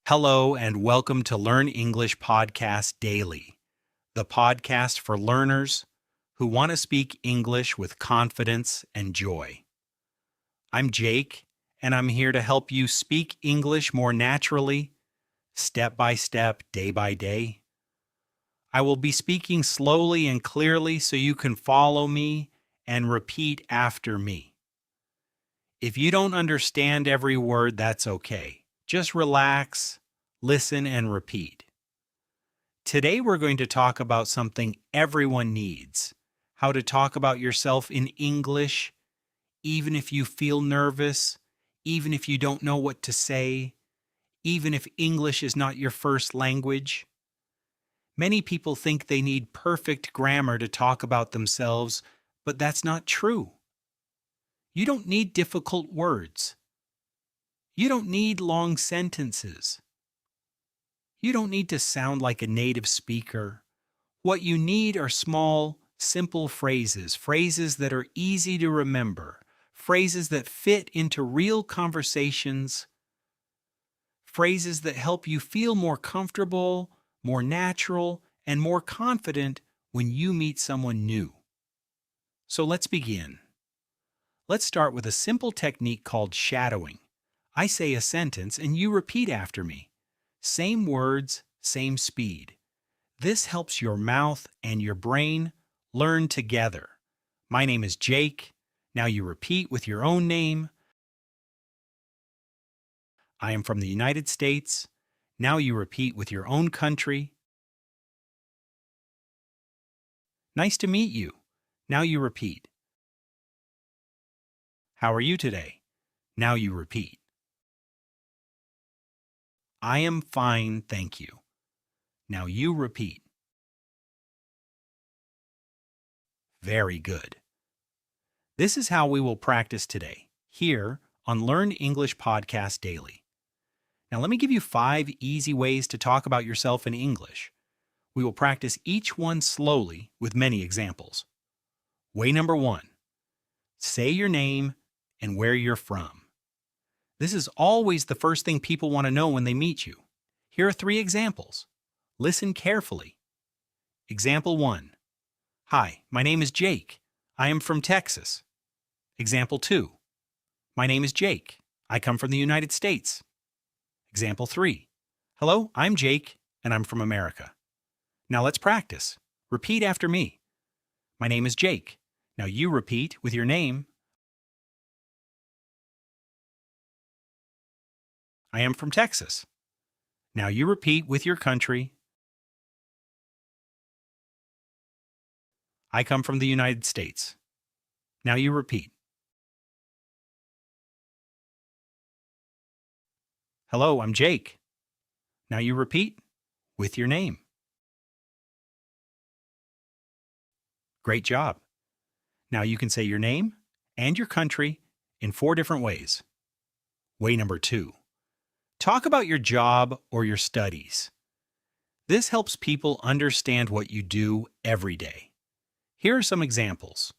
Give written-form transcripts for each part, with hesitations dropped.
Hello and welcome to Learn English Podcast Daily, the podcast for learners who want to speak English with confidence and joy. I'm Jake, and I'm here to help you speak English more naturally, step by step, day by day. I will be speaking slowly and clearly so you can follow me and repeat after me. If you don't understand every word, that's okay. Just relax, listen, and repeat. Today we're going to talk about something everyone needs: how to talk about yourself in English, even if you feel nervous, even if you don't know what to say, even if English is not your first language. Many people think they need perfect grammar to talk about themselves, but that's not true. You don't need difficult words. You don't need long sentences. You don't need to sound like a native speaker. What you need are small, simple phrases that are easy to remember, phrases that fit into real conversations, phrases that help you feel more comfortable, more natural, and more confident when you meet someone new. So let's begin. Let's start with a simple technique called shadowing. I say a sentence and you repeat after me. Same words, same speed. This helps your mouth and your brain learn together. My name is Jake. Now you repeat with your own name. I am from the United States. Now you repeat with your own country. Nice to meet you. Now you repeat. How are you today? Now you repeat. I am fine, thank you. Now you repeat. Very good. This is how we will practice today, here on Learn English Podcast Daily. Now let me give you 5 easy ways to talk about yourself in English. We will practice each one slowly with many examples. Way number 1. Say your name and where you're from. This is always the first thing people want to know when they meet you. Here are 3 examples. Listen carefully. Example 1. Hi, my name is Jake. I am from Texas. Example 2. My name is Jake. I come from the United States. Example 3. Hello, I'm Jake, and I'm from America. Now let's practice. Repeat after me. My name is Jake. Now you repeat with your name. I am from Texas. Now you repeat with your country. I come from the United States. Now you repeat. Hello, I'm Jake. Now you repeat with your name. Great job. Now you can say your name and your country in 4 different ways. Way number 2. Talk about your job or your studies. This helps people understand what you do every day. Here are some examples.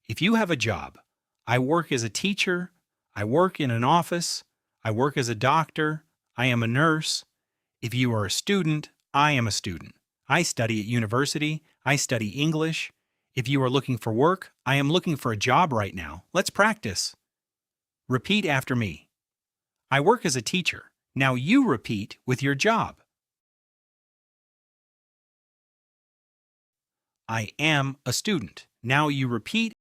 If you have a job, I work as a teacher, I work in an office, I work as a doctor, I am a nurse. If you are a student, I am a student. I study at university, I study English. If you are looking for work, I am looking for a job right now. Let's practice. Repeat after me. I work as a teacher. Now you repeat with your job. I am a student. Now you repeat.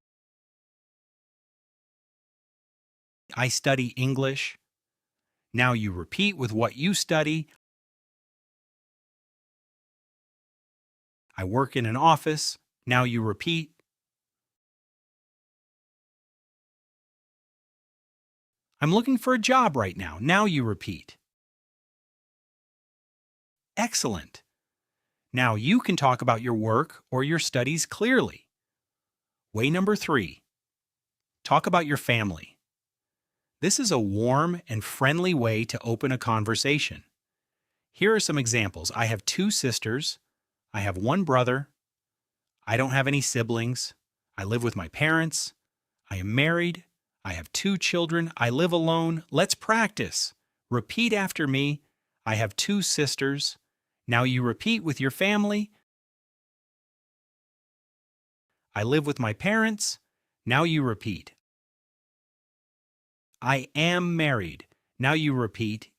I study English. Now you repeat with what you study. I work in an office. Now you repeat. I'm looking for a job right now. Now you repeat. Excellent. Now you can talk about your work or your studies clearly. Way number 3. Talk about your family. This is a warm and friendly way to open a conversation. Here are some examples. I have 2 sisters. I have 1 brother. I don't have any siblings. I live with my parents. I am married. I have 2 children. I live alone. Let's practice. Repeat after me. I have two sisters. Now you repeat with your family. I live with my parents. Now you repeat. I am married. Now you repeat.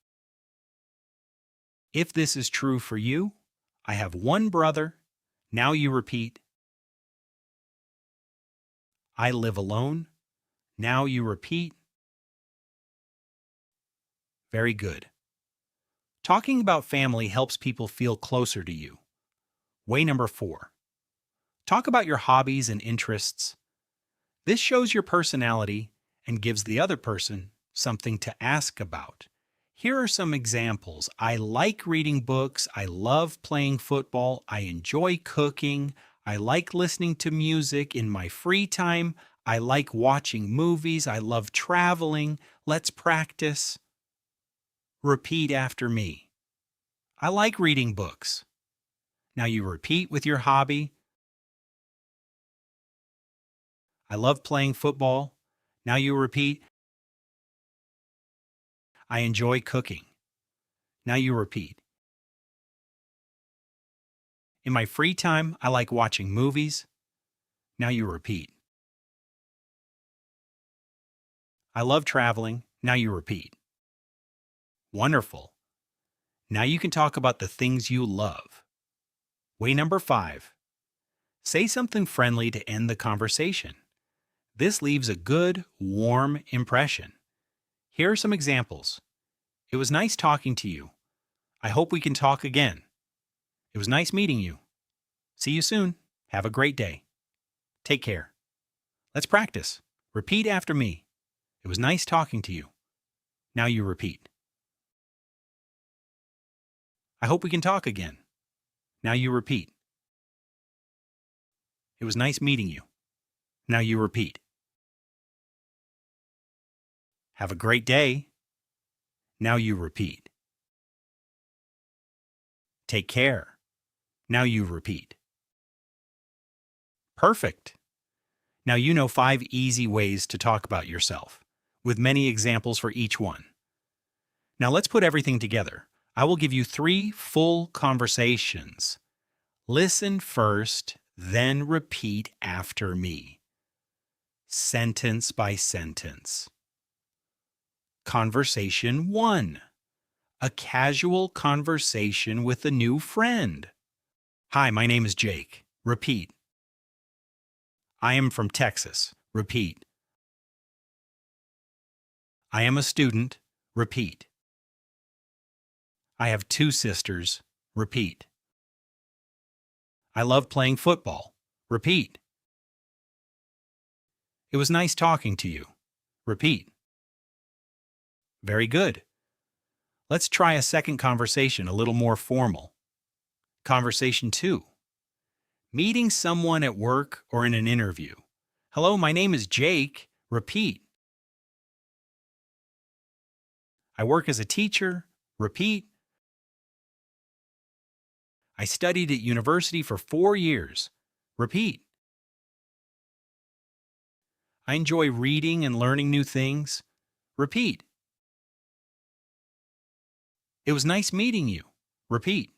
If this is true for you, I have one brother. Now you repeat. I live alone. Now you repeat. Very good. Talking about family helps people feel closer to you. Way number 4. Talk about your hobbies and interests. This shows your personality and gives the other person something to ask about. Here are some examples. I like reading books. I love playing football. I enjoy cooking. I like listening to music in my free time. I like watching movies. I love traveling. Let's practice. Repeat after me. I like reading books. Now you repeat with your hobby. I love playing football. Now you repeat. I enjoy cooking. Now you repeat. In my free time, I like watching movies. Now you repeat. I love traveling. Now you repeat. Wonderful. Now you can talk about the things you love. Way number 5. Say something friendly to end the conversation. This leaves a good, warm impression. Here are some examples. It was nice talking to you. I hope we can talk again. It was nice meeting you. See you soon. Have a great day. Take care. Let's practice. Repeat after me. It was nice talking to you. Now you repeat. I hope we can talk again. Now you repeat. It was nice meeting you. Now you repeat. Have a great day. Now you repeat. Take care. Now you repeat. Perfect. Now you know 5 easy ways to talk about yourself, with many examples for each one. Now let's put everything together. I will give you 3 full conversations. Listen first, then repeat after me. Sentence by sentence. Conversation 1. A casual conversation with a new friend. Hi, my name is Jake. Repeat. I am from Texas. Repeat. I am a student. Repeat. I have 2 sisters. Repeat. I love playing football. Repeat. It was nice talking to you. Repeat. Very good. Let's try a second conversation, a little more formal. Conversation 2. Meeting someone at work or in an interview. Hello, my name is Jake. Repeat. I work as a teacher. Repeat. I studied at university for 4 years. Repeat. I enjoy reading and learning new things. Repeat. It was nice meeting you. Repeat.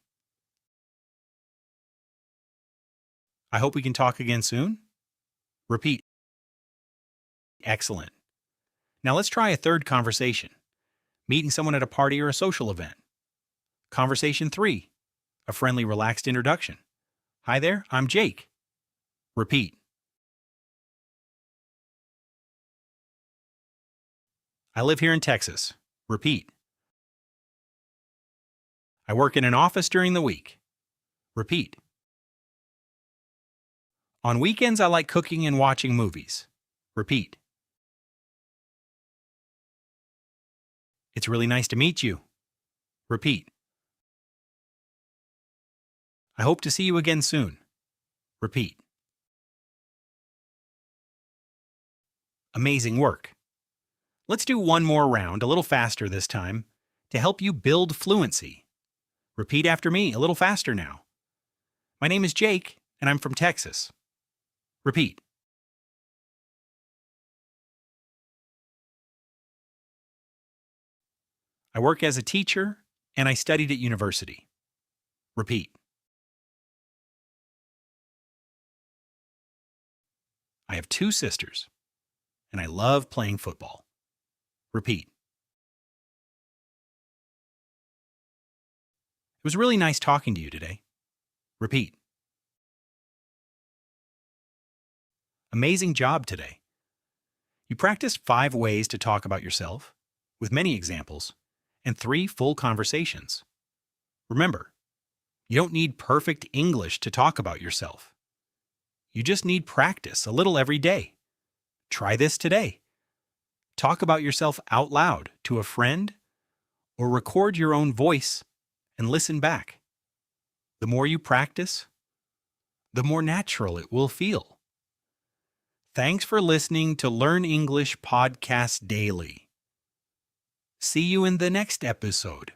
I hope we can talk again soon. Repeat. Excellent. Now let's try a third conversation. Meeting someone at a party or a social event. Conversation 3. A friendly, relaxed introduction. Hi there, I'm Jake. Repeat. I live here in Texas. Repeat. I work in an office during the week. Repeat. On weekends, I like cooking and watching movies. Repeat. It's really nice to meet you. Repeat. I hope to see you again soon. Repeat. Amazing work. Let's do one more round, a little faster this time, to help you build fluency. Repeat after me, a little faster now. My name is Jake, and I'm from Texas. Repeat. I work as a teacher, And I studied at university. Repeat. I have 2 sisters, and I love playing football. Repeat. It was really nice talking to you today. Repeat. Amazing job today. You practiced 5 ways to talk about yourself, with many examples, and 3 full conversations. Remember, you don't need perfect English to talk about yourself. You just need practice a little every day. Try this today. Talk about yourself out loud to a friend or record your own voice and listen back. The more you practice, the more natural it will feel. Thanks for listening to Learn English Podcast Daily. See you in the next episode.